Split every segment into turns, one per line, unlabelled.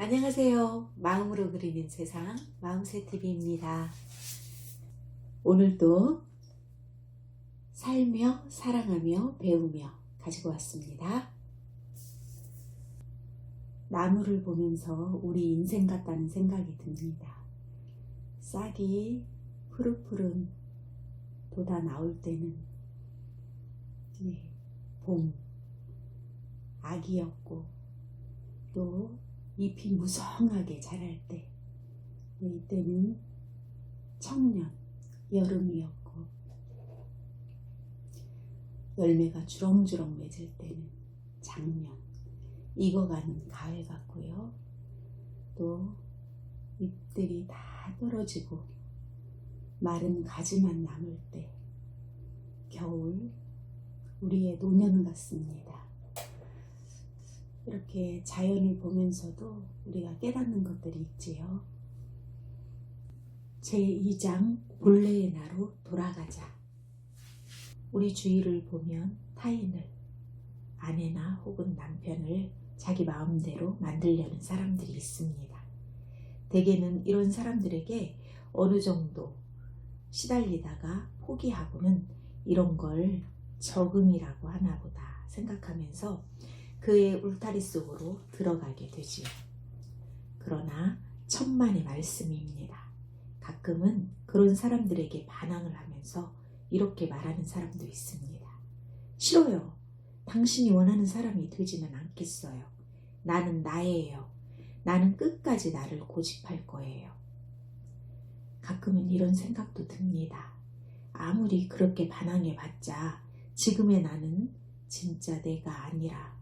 안녕하세요. 마음으로 그리는 세상 마음새TV입니다. 오늘도 살며 사랑하며 배우며 가지고 왔습니다. 나무를 보면서 우리 인생 같다는 생각이 듭니다. 싹이 푸릇푸른 돋아 나올 때는 봄, 아기였고, 또 잎이 무성하게 자랄 때, 이때는 청년, 여름이었고, 열매가 주렁주렁 맺을 때는 작년, 익어가는 가을 같고요. 또 잎들이 다 떨어지고 마른 가지만 남을 때 겨울, 우리의 노년 같습니다. 이렇게 자연을 보면서도 우리가 깨닫는 것들이 있지요. 제2장 본래의 나로 돌아가자. 우리 주위를 보면 타인을, 아내나 혹은 남편을 자기 마음대로 만들려는 사람들이 있습니다. 대개는 이런 사람들에게 어느 정도 시달리다가 포기하고는 이런 걸 적응이라고 하나 보다 생각하면서 그의 울타리 속으로 들어가게 되지요. 그러나 천만의 말씀입니다. 가끔은 그런 사람들에게 반항을 하면서 이렇게 말하는 사람도 있습니다. 싫어요. 당신이 원하는 사람이 되지는 않겠어요. 나는 나예요. 나는 끝까지 나를 고집할 거예요. 가끔은 이런 생각도 듭니다. 아무리 그렇게 반항해봤자 지금의 나는 진짜 내가 아니라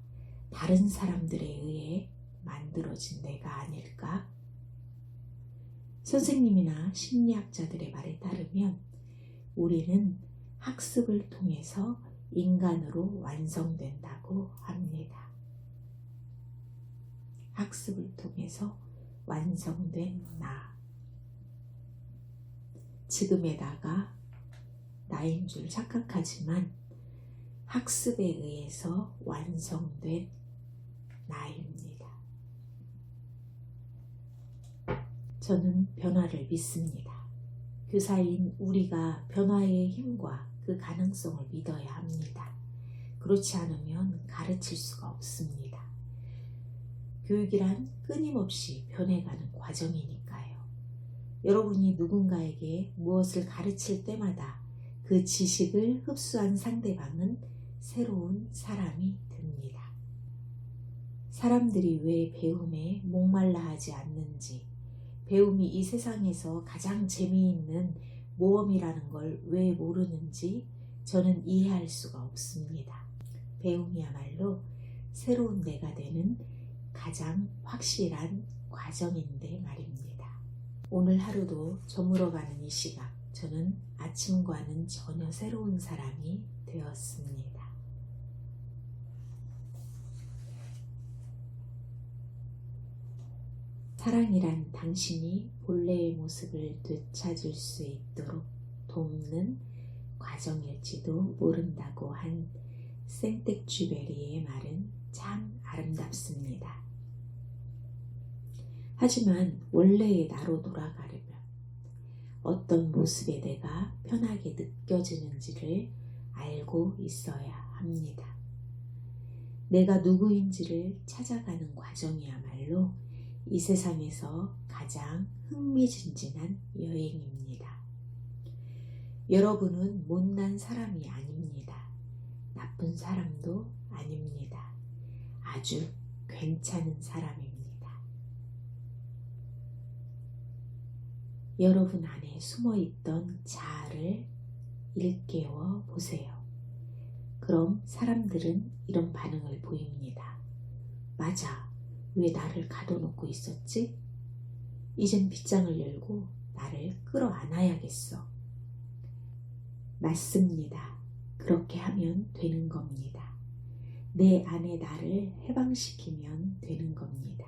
다른 사람들에 의해 만들어진 내가 아닐까? 선생님이나 심리학자들의 말에 따르면 우리는 학습을 통해서 인간으로 완성된다고 합니다. 학습을 통해서 완성된 나. 지금의 나가 나인 줄 착각하지만 학습에 의해서 완성된 나입니다. 저는 변화를 믿습니다. 교사인 우리가 변화의 힘과 그 가능성을 믿어야 합니다. 그렇지 않으면 가르칠 수가 없습니다. 교육이란 끊임없이 변해가는 과정이니까요. 여러분이 누군가에게 무엇을 가르칠 때마다 그 지식을 흡수한 상대방은 새로운 사람이 됩니다. 사람들이 왜 배움에 목말라 하지 않는지, 배움이 이 세상에서 가장 재미있는 모험이라는 걸 왜 모르는지 저는 이해할 수가 없습니다. 배움이야말로 새로운 내가 되는 가장 확실한 과정인데 말입니다. 오늘 하루도 저물어가는 이 시각, 저는 아침과는 전혀 새로운 사람이 되었습니다. 사랑이란 당신이 본래의 모습을 되찾을 수 있도록 돕는 과정일지도 모른다고 한 생텍쥐베리의 말은 참 아름답습니다. 하지만 원래의 나로 돌아가려면 어떤 모습의 내가 편하게 느껴지는지를 알고 있어야 합니다. 내가 누구인지를 찾아가는 과정이야말로 이 세상에서 가장 흥미진진한 여행입니다. 여러분은 못난 사람이 아닙니다. 나쁜 사람도 아닙니다. 아주 괜찮은 사람입니다. 여러분 안에 숨어있던 자아를 일깨워 보세요. 그럼 사람들은 이런 반응을 보입니다. 맞아. 왜 나를 가둬놓고 있었지? 이젠 빗장을 열고 나를 끌어안아야겠어. 맞습니다. 그렇게 하면 되는 겁니다. 내 안의 나를 해방시키면 되는 겁니다.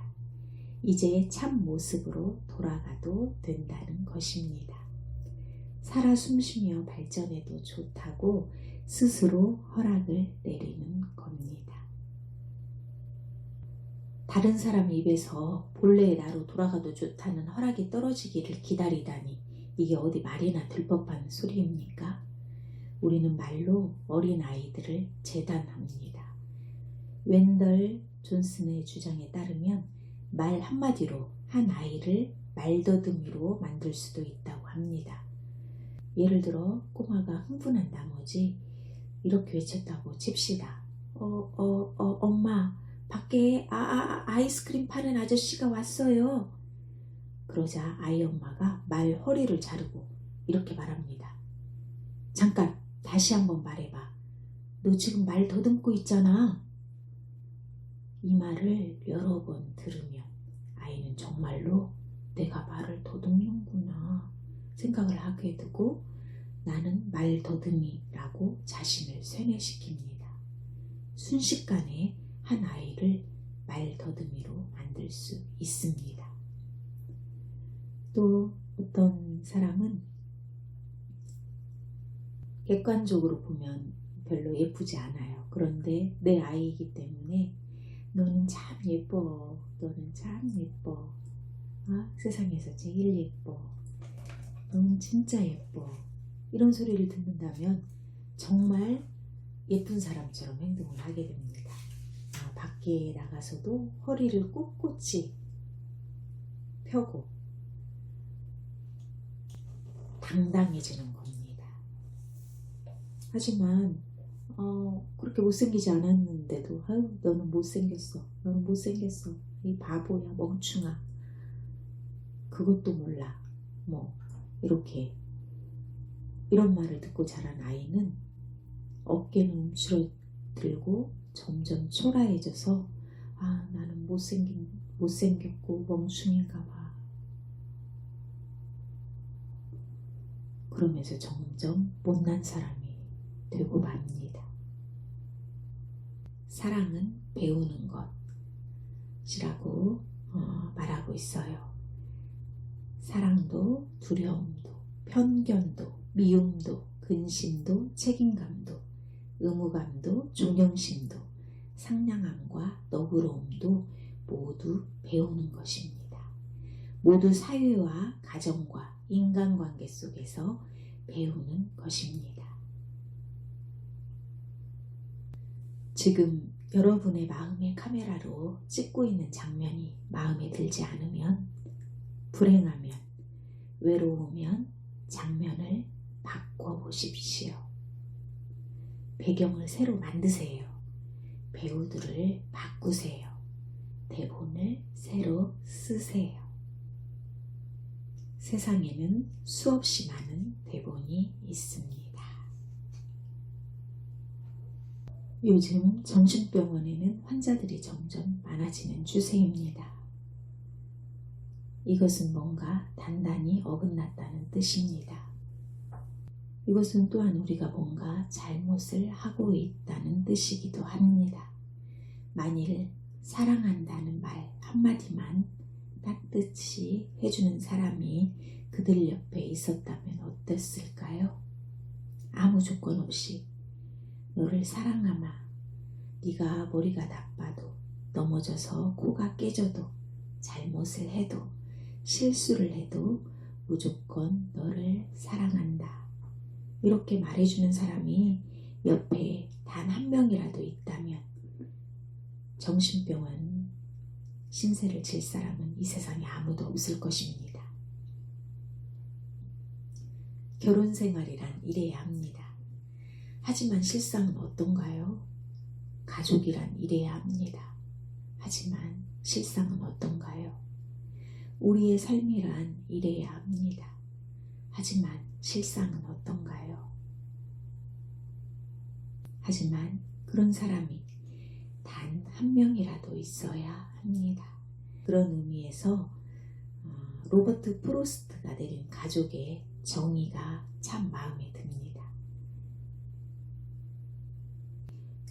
이제 참 모습으로 돌아가도 된다는 것입니다. 살아 숨쉬며 발전해도 좋다고 스스로 허락을 내리는 겁니다. 다른 사람 입에서 본래의 나로 돌아가도 좋다는 허락이 떨어지기를 기다리다니 이게 어디 말이나 들 법한 소리입니까? 우리는 말로 어린 아이들을 재단합니다. 웬덜 존슨의 주장에 따르면 말 한마디로 한 아이를 말더듬이로 만들 수도 있다고 합니다. 예를 들어 꼬마가 흥분한 나머지 이렇게 외쳤다고 칩시다. 엄마, 밖에 아이스크림 파는 아저씨가 왔어요. 그러자 아이 엄마가 말 허리를 자르고 이렇게 말합니다. 잠깐, 다시 한번 말해봐. 너 지금 말 더듬고 있잖아. 이 말을 여러 번 들으면 아이는 정말로 내가 말을 더듬는구나 생각을 하게 되고 나는 말 더듬이라고 자신을 세뇌시킵니다. 순식간에 한 아이를 말 더듬이로 만들 수 있습니다. 또 어떤 사람은 객관적으로 보면 별로 예쁘지 않아요. 그런데 내 아이이기 때문에 너는 참 예뻐. 너는 참 예뻐. 세상에서 제일 예뻐. 너는 진짜 예뻐. 이런 소리를 듣는다면 정말 예쁜 사람처럼 행동을 하게 됩니다. 밖에 나가서도 허리를 꼿꼿이 펴고 당당해지는 겁니다. 하지만 그렇게 못생기지 않았는데도 너는 못생겼어. 너는 못생겼어. 이 바보야, 멍충아. 그것도 몰라. 이렇게 이런 말을 듣고 자란 아이는 어깨는 움츠러들고 점점 초라해져서 나는 못생겼고 멍충인가 봐. 그러면서 점점 못난 사람이 되고 맙니다. 사랑은 배우는 것이라고 말하고 있어요. 사랑도 두려움도 편견도 미움도 근심도 책임감도 의무감도 존경심도 상냥함과 너그러움도 모두 배우는 것입니다. 모두 사회와 가정과 인간관계 속에서 배우는 것입니다. 지금 여러분의 마음의 카메라로 찍고 있는 장면이 마음에 들지 않으면, 불행하면, 외로우면 장면을 바꿔보십시오. 배경을 새로 만드세요. 배우들을 바꾸세요. 대본을 새로 쓰세요. 세상에는 수없이 많은 대본이 있습니다. 요즘 정신병원에는 환자들이 점점 많아지는 추세입니다. 이것은 뭔가 단단히 어긋났다는 뜻입니다. 이것은 또한 우리가 뭔가 잘못을 하고 있다는 뜻이기도 합니다. 만일 사랑한다는 말 한마디만 따뜻이 해주는 사람이 그들 옆에 있었다면 어땠을까요? 아무 조건 없이 너를 사랑하마. 네가 머리가 나빠도 넘어져서 코가 깨져도 잘못을 해도 실수를 해도 무조건 너를 사랑한다. 이렇게 말해주는 사람이 옆에 단 한 명이라도 있다면 정신병원 신세를 질 사람은 이 세상에 아무도 없을 것입니다. 결혼 생활이란 이래야 합니다. 하지만 실상은 어떤가요? 가족이란 이래야 합니다. 하지만 실상은 어떤가요? 우리의 삶이란 이래야 합니다. 하지만 실상은 어떤가요? 하지만 그런 사람이 단 한 명이라도 있어야 합니다. 그런 의미에서 로버트 프로스트가 내린 가족의 정의가 참 마음에 듭니다.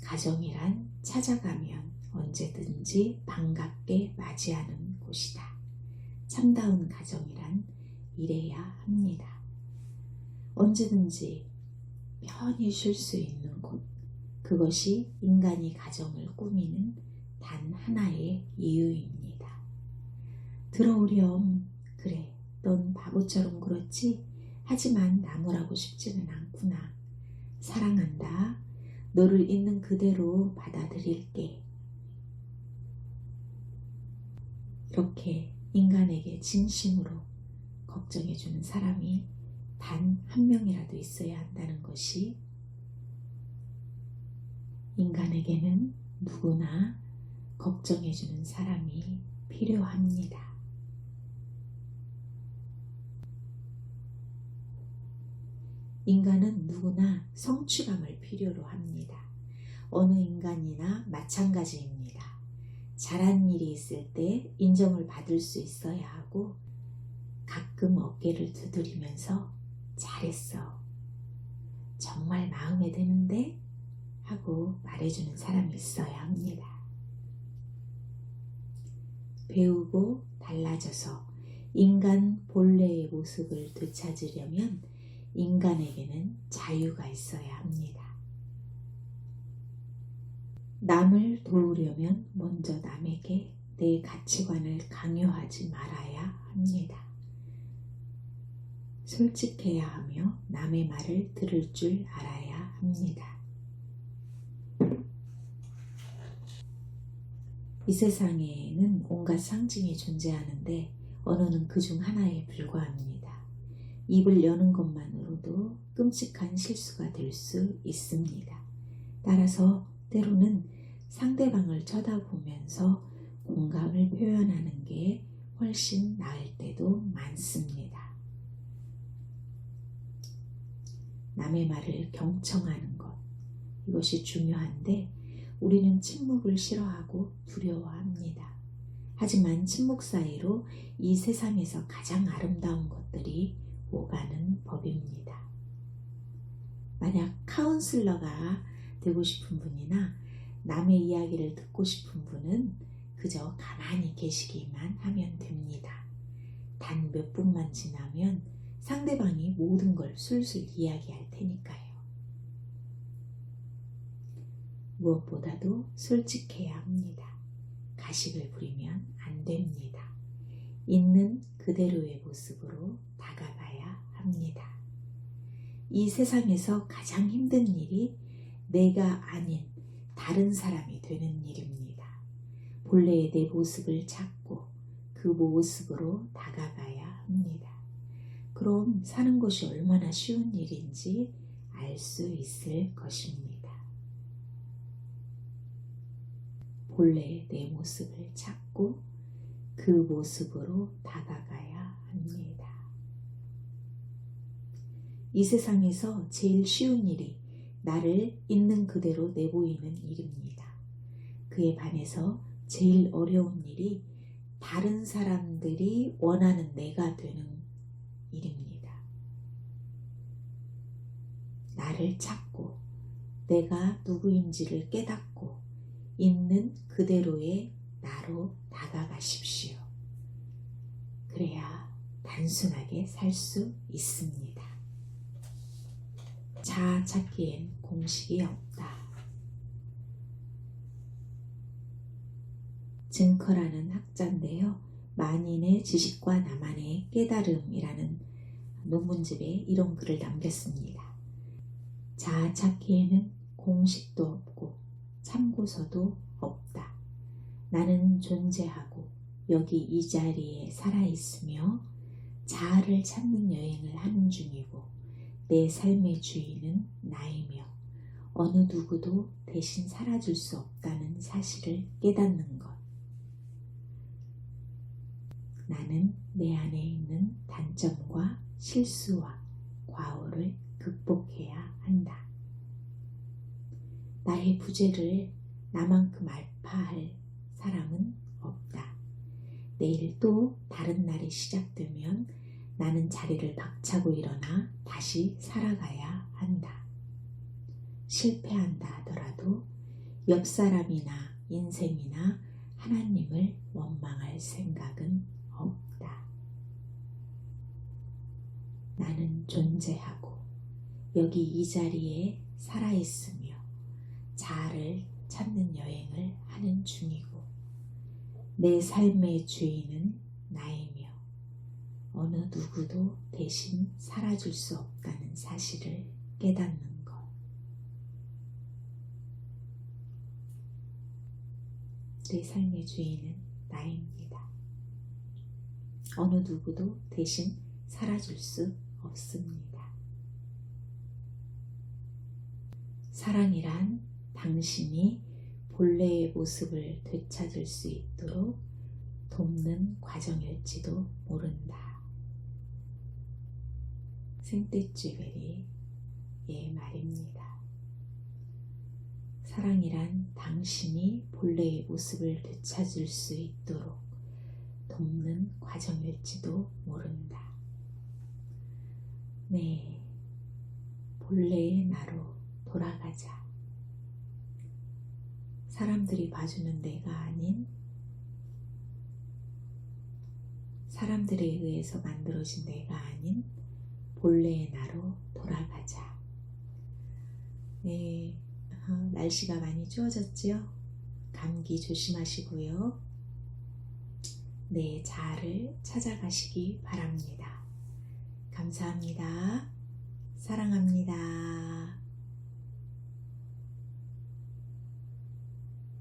가정이란 찾아가면 언제든지 반갑게 맞이하는 곳이다. 참다운 가정이란 이래야 합니다. 언제든지 편히 쉴 수 있는 곳, 그것이 인간이 가정을 꾸미는 단 하나의 이유입니다. 들어오렴. 그래, 넌 바보처럼 굴었지? 하지만 나무라고 싶지는 않구나. 사랑한다. 너를 있는 그대로 받아들일게. 이렇게 인간에게 진심으로 걱정해주는 사람이 단 한 명이라도 있어야 한다는 것이 인간에게는 누구나 걱정해주는 사람이 필요합니다. 인간은 누구나 성취감을 필요로 합니다. 어느 인간이나 마찬가지입니다. 잘한 일이 있을 때 인정을 받을 수 있어야 하고 가끔 어깨를 두드리면서 잘했어. 정말 마음에 드는데? 하고 말해주는 사람이 있어야 합니다. 배우고 달라져서 인간 본래의 모습을 되찾으려면 인간에게는 자유가 있어야 합니다. 남을 도우려면 먼저 남에게 내 가치관을 강요하지 말아야 합니다. 솔직해야 하며 남의 말을 들을 줄 알아야 합니다. 이 세상에는 온갖 상징이 존재하는데 언어는 그중 하나에 불과합니다. 입을 여는 것만으로도 끔찍한 실수가 될 수 있습니다. 따라서 때로는 상대방을 쳐다보면서 공감을 표현하는 게 훨씬 나을 때도 많습니다. 남의 말을 경청하는 것, 이것이 중요한데 우리는 침묵을 싫어하고 두려워합니다. 하지만 침묵 사이로 이 세상에서 가장 아름다운 것들이 오가는 법입니다. 만약 카운슬러가 되고 싶은 분이나 남의 이야기를 듣고 싶은 분은 그저 가만히 계시기만 하면 됩니다. 단 몇 분만 지나면 상대방이 모든 걸 술술 이야기할 테니까요. 무엇보다도 솔직해야 합니다. 가식을 부리면 안 됩니다. 있는 그대로의 모습으로 다가가야 합니다. 이 세상에서 가장 힘든 일이 내가 아닌 다른 사람이 되는 일입니다. 본래의 내 모습을 찾고 그 모습으로 다가가야 합니다. 그럼 사는 것이 얼마나 쉬운 일인지 알 수 있을 것입니다. 본래의 내 모습을 찾고 그 모습으로 다가가야 합니다. 이 세상에서 제일 쉬운 일이 나를 있는 그대로 내보이는 일입니다. 그에 반해서 제일 어려운 일이 다른 사람들이 원하는 내가 되는 일입니다. 나를 찾고 내가 누구인지를 깨닫고 있는 그대로의 나로 다가가십시오. 그래야 단순하게 살 수 있습니다. 자아 찾기엔 공식이 없다. 증커라는 학자인데요. 만인의 지식과 나만의 깨달음이라는 논문집에 이런 글을 남겼습니다. 자아 찾기에는 공식도 없고 참고서도 없다. 나는 존재하고 여기 이 자리에 살아있으며 자아를 찾는 여행을 하는 중이고 내 삶의 주인은 나이며 어느 누구도 대신 살아줄 수 없다는 사실을 깨닫는 것. 나는 내 안에 있는 단점과 실수와 과오를 극복해야 한다. 나의 부재를 나만큼 알파할 사람은 없다. 내일 또 다른 날이 시작되면 나는 자리를 박차고 일어나 다시 살아가야 한다. 실패한다 하더라도 옆 사람이나 인생이나 하나님을 원망할 생각은 없다. 나는 존재하고 여기 이 자리에 살아있으며 자아를 찾는 여행을 하는 중이고 내 삶의 주인은 나이며 어느 누구도 대신 살아줄 수 없다는 사실을 깨닫는 것. 내 삶의 주인은 나입니다. 어느 누구도 대신 살아줄 수 없습니다. 사랑이란 당신이 본래의 모습을 되찾을 수 있도록 돕는 과정일지도 모른다. 생떼쥐베리의 말입니다. 사랑이란 당신이 본래의 모습을 되찾을 수 있도록 돕는 과정일지도 모른다. 네, 본래의 나로 돌아가자. 사람들이 봐주는 내가 아닌 사람들에 의해서 만들어진 내가 아닌 본래의 나로 돌아가자. 네, 날씨가 많이 추워졌지요? 감기 조심하시고요. 내 자아를 찾아가시기 바랍니다. 감사합니다. 사랑합니다.